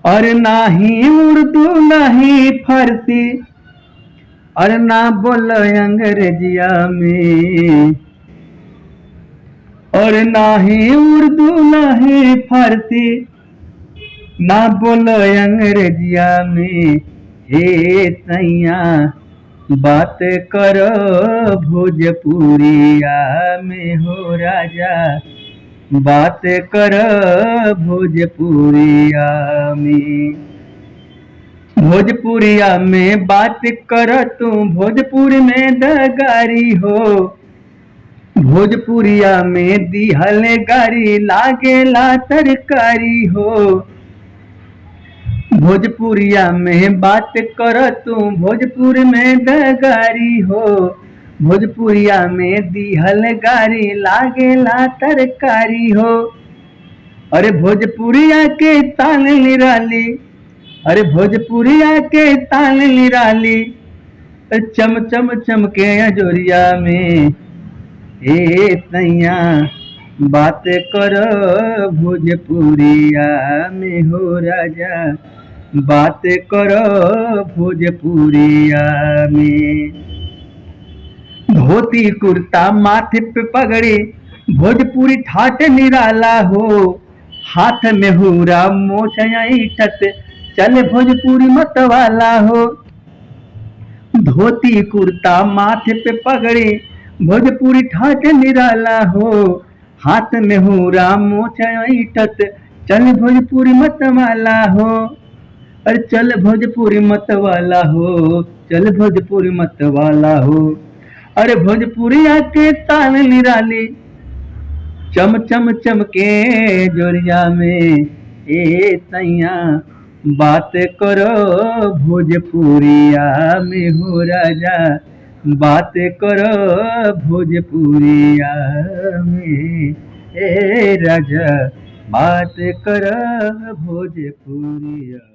और ना ही उर्दू ना ही फारसी और ना बोलो अंग्रेजिया में। और ना ही उर्दू ना ही फारसी ना बोलो अंग्रेजिया में। हे सैया बात करो भोजपुरिया में हो राजा, बात कर भोजपुरिया में। भोजपुरिया में बात कर तू भोजपुरी में दगारी हो। भोजपुरिया में दिहल गारी लागेला तरकारी हो। भोजपुरिया में बात कर तू भोजपुर में दगारी हो। भोजपुरिया में दिहल गारी लागेला तरकारी हो। अरे भोजपुरिया के तान निराली, अरे भोजपुरिया के तान निराली, चम चम चमके अजोरिया में। ए सैया बात कर भोजपुरिया में हो राजा, बात कर भोजपुरिया में। धोती कुर्ता माथे पे पगड़ी भोजपुरी ठाट निराला हो। हाथ में हुरा मोछ ऐठत चल भोजपुरी मतवाला हो। धोती कुर्ता माथे पे पगड़ी भोजपुरी ठाट निराला हो। हाथ में हुरा मोछ ऐठत चल भोजपुरी मतवाला हो। अरे चल भोजपुरी मतवाला हो, चल भोजपुरी मतवाला हो। अरे भोजपुरिया के तान निराली, चम चम चमके जोरिया में। ए सैया बात करो भोजपुरिया में हो राजा, बात करो भोजपुरिया में। ए राजा बात करो भोजपुरिया।